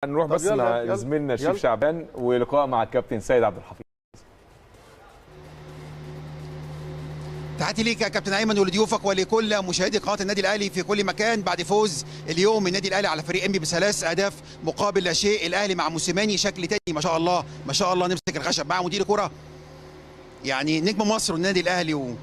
نروح بس مع زميلنا الشيف شعبان ولقاء مع الكابتن سيد عبد الحفيظ. تحياتي ليك يا كابتن ايمن ولضيوفك ولكل مشاهدي قناه النادي الاهلي في كل مكان. بعد فوز اليوم النادي الاهلي على فريق انبي ب3 اهداف مقابل لا شيء، الاهلي مع موسيماني شكل تاني ما شاء الله ما شاء الله. نمسك الخشب مع مدير كره يعني نجم مصر والنادي الاهلي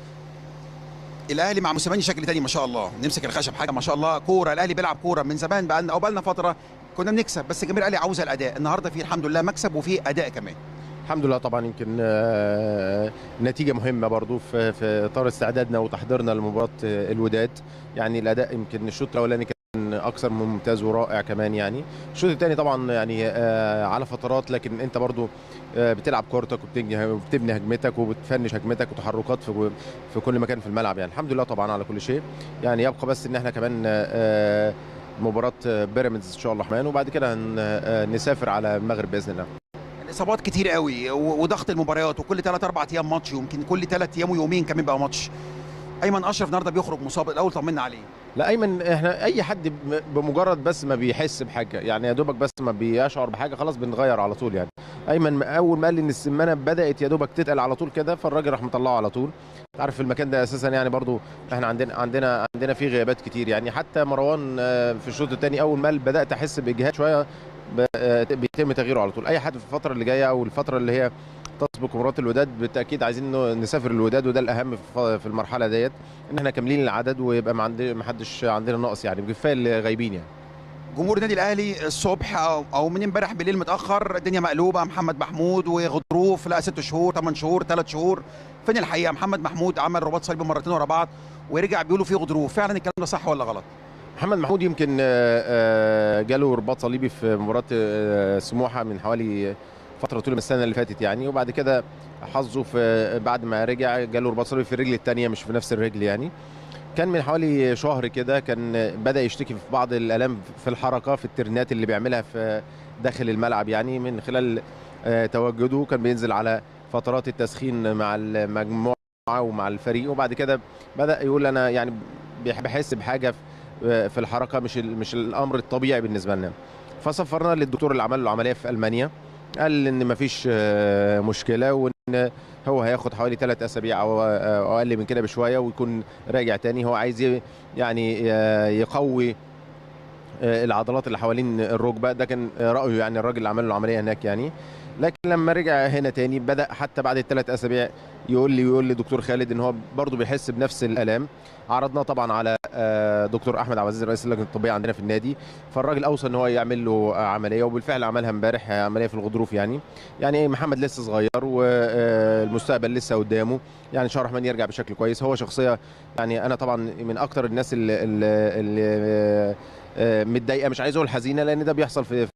الاهلي مع موسيماني شكل تاني ما شاء الله. نمسك الخشب حاجه ما شاء الله. كوره الاهلي بيلعب كوره من زمان بقالنا فتره كنا بنكسب، بس الجماهير الاهلي عاوزه الاداء. النهارده في الحمد لله مكسب وفي اداء كمان الحمد لله. طبعا يمكن نتيجه مهمه برضو في اطار استعدادنا وتحضيرنا لمباراه الوداد. يعني الاداء يمكن الشوط الاولاني كان اكثر من ممتاز ورائع كمان. يعني الشوط الثاني طبعا يعني على فترات، لكن انت برضو بتلعب كورتك وبتبني هجمتك وبتفنش هجمتك وتحركات في كل مكان في الملعب. يعني الحمد لله طبعا على كل شيء. يعني يبقى بس ان احنا كمان مباراه بيراميدز ان شاء الله الرحمن، وبعد كده نسافر على المغرب باذن الله. اصابات كتير قوي وضغط المباريات، وكل 3 4 ايام ماتش، ويمكن كل 3 ايام ويومين كمان بقى ماتش. ايمن اشرف النهارده بيخرج مصاب، الاول طمنا عليه. لا ايمن، احنا اي حد بمجرد بس ما بيحس بحاجه، يعني يا دوبك بس ما بيشعر بحاجه خلاص بنغير على طول. يعني ايمن اول ما قال لي ان السمانه بدات يا دوبك تتقل على طول كده، فالراجل راح مطلعه على طول. عارف في المكان ده اساسا يعني برضو احنا عندنا فيه غيابات كتير. يعني حتى مروان في الشوط الثاني اول ما بدات احس باجهاد شويه بيتم تغييره على طول. اي حد في الفتره اللي جايه او الفتره اللي هي تسبق مباراه الوداد بالتاكيد عايزين نسافر الوداد، وده الاهم في المرحله ديت، ان احنا كاملين العدد ويبقى ما حدش عندنا نقص. يعني كفايه اللي غايبين. يعني جمهور النادي الاهلي الصبح او من امبارح بالليل متاخر الدنيا مقلوبه. محمد محمود وغضروف، لا 6 شهور 8 شهور 3 شهور. فين الحقيقه؟ محمد محمود عمل رباط صليبي مرتين ورا بعض ورجع بيقولوا فيه غضروف، فعلا الكلام ده صح ولا غلط؟ محمد محمود يمكن جاله رباط صليبي في مباراه سموحه من حوالي فتره طول السنه اللي فاتت يعني، وبعد كده حظه في بعد ما رجع جاله رباط صليبي في الرجل الثانيه مش في نفس الرجل. يعني كان من حوالي شهر كده كان بدا يشتكي في بعض الالام في الحركه في الترنات اللي بيعملها في داخل الملعب. يعني من خلال تواجده كان بينزل على فترات التسخين مع المجموعه ومع الفريق، وبعد كده بدا يقول انا يعني بحس بحاجه في الحركه مش الامر الطبيعي بالنسبه لنا. فسافرنا للدكتور اللي عمل له عمليه في المانيا، قال ان مفيش مشكله وان هو هياخد حوالي 3 اسابيع او اقل من كده بشويه ويكون راجع تاني. هو عايز يعني يقوي العضلات اللي حوالين الركبه، ده كان رايه يعني الراجل اللي عمل له العمليه هناك. يعني لكن لما رجع هنا تاني بدا حتى بعد ال3 اسابيع يقول لي دكتور خالد ان هو برضه بيحس بنفس الالام. عرضناه طبعا على دكتور احمد عبد العزيز رئيس اللجنه الطبيه عندنا في النادي، فالراجل اوصى ان هو يعمل له عمليه، وبالفعل عملها امبارح عمليه في الغضروف. يعني محمد لسه صغير والمستقبل لسه قدامه، يعني ان شاء الله الرحمن يرجع بشكل كويس. هو شخصيه يعني انا طبعا من اكتر الناس اللي متضايقه، مش عايز اقول حزينه لان ده بيحصل في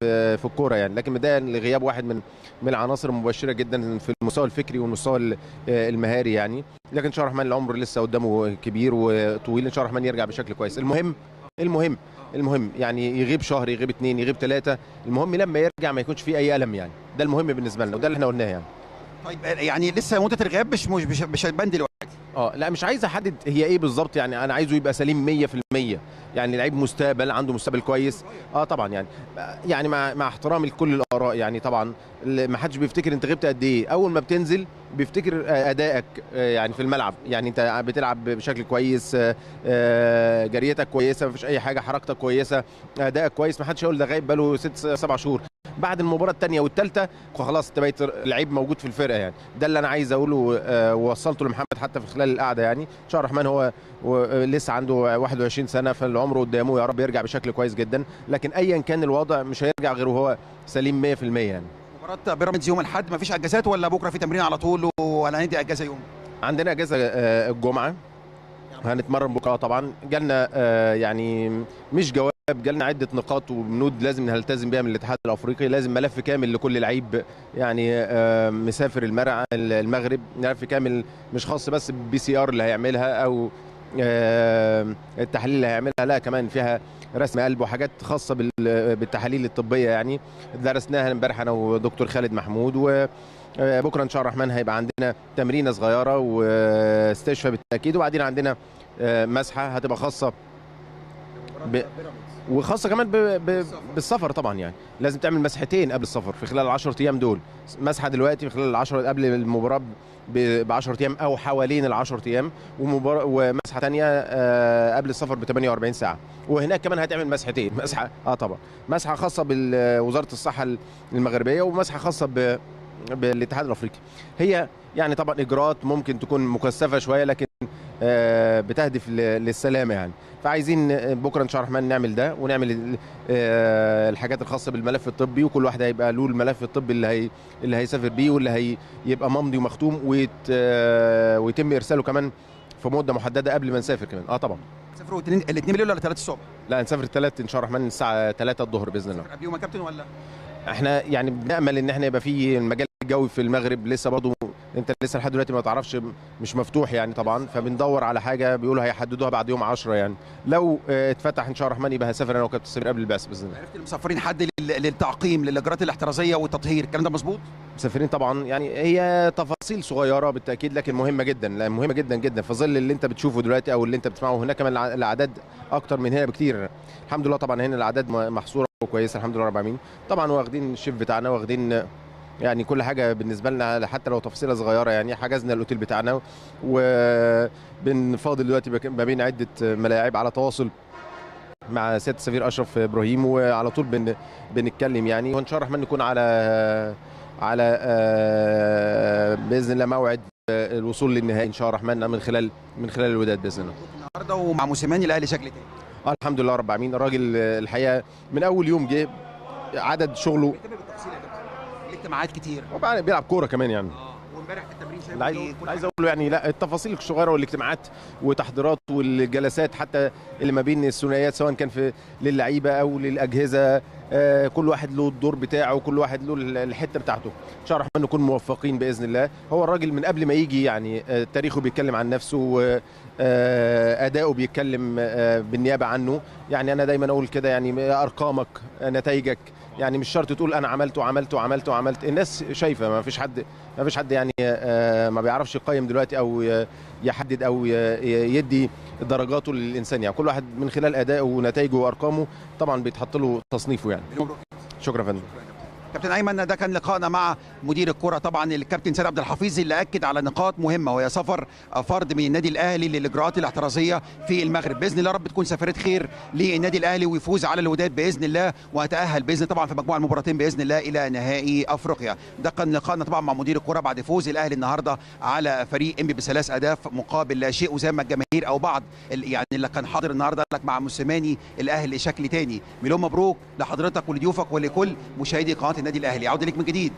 الكوره يعني، لكن متضايقه لغياب واحد من العناصر المبشره جدا في المستوى الفكري والمستوى المهاري. يعني لكن ان شاء الله الرحمن العمر لسه قدامه كبير وطويل، ان شاء الله الرحمن يرجع بشكل كويس. المهم يعني يغيب شهر يغيب 2 يغيب 3، المهم لما يرجع ما يكونش فيه اي الم. يعني ده المهم بالنسبه لنا وده اللي احنا قلناه. يعني طيب يعني لسه مده الغياب مش هتبان دلوقتي؟ لا مش عايز احدد هي ايه بالظبط. يعني انا عايزه يبقى سليم 100%، يعني لعيب مستقبل عنده مستقبل كويس. طبعا يعني مع احترامي لكل الاراء. يعني طبعا ما حدش بيفتكر انت غبت قد ايه، اول ما بتنزل بيفتكر ادائك يعني في الملعب. يعني انت بتلعب بشكل كويس، جريتك كويسه، مفيش اي حاجه، حركتك كويسه، ادائك كويس، ما حدش يقول ده غايب بقاله 6 7 شهور. بعد المباراه الثانيه والثالثه خلاص انت بقيت لعيب موجود في الفرقه. يعني ده اللي انا عايز اقوله ووصلته لمحمد حتى في خلال القعده. يعني ان شاء الله الرحمن هو لسه عنده 21 سنه، فالعمر قدامه، يا رب يرجع بشكل كويس جدا. لكن ايا كان الوضع مش هيرجع غير وهو سليم 100%. يعني مباراه بيراميدز يوم الاحد مفيش اجازات ولا بكره في تمرين على طول ولا ندي اجازه يوم؟ عندنا اجازه الجمعه، هنتمرن بكره. طبعا جالنا يعني مش جواب، جالنا عده نقاط وبنود لازم نلتزم بيها من الاتحاد الافريقي. لازم ملف كامل لكل لعيب يعني مسافر المغرب، ملف كامل مش خاص بس بالBCR اللي هيعملها او التحاليل اللي هيعملها، لا كمان فيها رسم قلب وحاجات خاصه بالتحاليل الطبيه. يعني درسناها امبارح انا ودكتور خالد محمود، وبكره ان شاء الله الرحمن هيبقى عندنا تمرينه صغيره واستشفاء بالتاكيد، وبعدين عندنا مسحه هتبقى خاصه وخاصه كمان بالسفر طبعا. يعني لازم تعمل مسحتين قبل السفر في خلال ال10 ايام دول، مسحه دلوقتي في خلال ال10 قبل المباراه ب10 ايام او حوالين ال10 ايام، ومسحه ثانيه قبل السفر ب 48 ساعه. وهناك كمان هتعمل مسحتين، مسحه طبعا مسحه خاصه بوزاره الصحه المغربيه، ومسحه خاصه بالاتحاد الافريقي. هي يعني طبعا اجراءات ممكن تكون مكثفه شويه، لكن بتهدف للسلامه يعني. فعايزين بكره ان شاء الله الرحمن نعمل ده، ونعمل الحاجات الخاصه بالملف الطبي، وكل واحد هيبقى له الملف الطبي اللي هيسافر بيه، واللي هيبقى ممضي ومختوم، ويتم ارساله كمان في مده محدده قبل ما نسافر كمان. طبعا تسافروا الاثنين بالليل ولا 3 الصبح؟ لا، نسافر الثلاث ان شاء الله الرحمن الساعه 3 الظهر باذن الله. قبليهم يا كابتن ولا؟ احنا يعني بنامل ان احنا يبقى في المجال الجوي في المغرب لسه برضه، انت لسه لحد دلوقتي ما تعرفش، مش مفتوح يعني طبعا. فبندور على حاجه بيقولوا هيحددوها بعد يوم 10 يعني. لو اتفتح ان شاء الله الرحمن يبقى هسافر انا وكابتن سمير قبل البعثه باذن الله. عرفت المسافرين حد للتعقيم للاجراءات الاحترازيه والتطهير، الكلام ده مظبوط؟ مسافرين طبعا، يعني هي تفاصيل صغيره بالتاكيد لكن مهمه جدا، مهمه جدا جدا في ظل اللي انت بتشوفه دلوقتي او اللي انت بتسمعه. هناك كمان الاعداد اكتر من هنا بكتير الحمد لله. طبعا هنا الاعداد محصوره وكويسه الحمد لله رب العالمين. طبعا واخدين الشيف بتاعنا، واخدين يعني كل حاجه بالنسبه لنا حتى لو تفصيله صغيره. يعني حجزنا الاوتيل بتاعنا، وبنفاضل دلوقتي ما بين عده ملاعب على تواصل مع سياده السفير اشرف ابراهيم، وعلى طول بنتكلم يعني. وان شاء الله الرحمن نكون على باذن الله موعد الوصول للنهائي ان شاء الله الرحمن من خلال الوداد باذن الله. النهارده ومع موسيماني الاهلي شكل تاني. الحمد لله رب العالمين. الراجل الحقيقه من اول يوم جه عدد شغله بالتفصيل يا كابتن، ليه اجتماعات كتير بيلعب كوره كمان يعني. وامبارح في التمرين عايز اقول له يعني لا، التفاصيل الصغيره والاجتماعات وتحضيرات والجلسات حتى اللي ما بين الثنائيات سواء كان للعيبه او للاجهزه، كل واحد له الدور بتاعه وكل واحد له الحته بتاعته. ان شاء الله الرحمن نكون موفقين باذن الله. هو الراجل من قبل ما يجي يعني تاريخه بيتكلم عن نفسه، واداؤه بيتكلم بالنيابه عنه. يعني انا دايما اقول كده، يعني ارقامك نتائجك، يعني مش شرط تقول انا عملت. الناس شايفه، ما فيش حد يعني ما بيعرفش يقيم دلوقتي او يحدد او يدي درجاته للانسان. يعني كل واحد من خلال ادائه ونتائجه وارقامه طبعا بيتحط له تصنيفه يعني. شكرا يا فندم. كابتن ايمن، ده كان لقائنا مع مدير الكره طبعا الكابتن سيد عبد الحفيظ، اللي اكد على نقاط مهمه، وهي سفر فرد من النادي الاهلي للاجراءات الاحترازيه في المغرب. باذن الله رب تكون سفريه خير للنادي الاهلي ويفوز على الوداد باذن الله، ويتاهل باذن طبعا في مجموعه المباراتين باذن الله الى نهائي افريقيا. ده كان لقائنا طبعا مع مدير الكره بعد فوز الاهلي النهارده على فريق انبي ب3 اهداف مقابل لا شيء. وزي ما الجماهير او بعض يعني اللي كان حاضر النهارده قال لك مع موسيماني الاهلي شكل تاني. مليون مبروك لحضرتك ولضيوفك ولكل مشاهدي قناه النادي الاهلي. عوده ليك من جديد،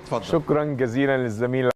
اتفضل. شكرا جزيلا للزميل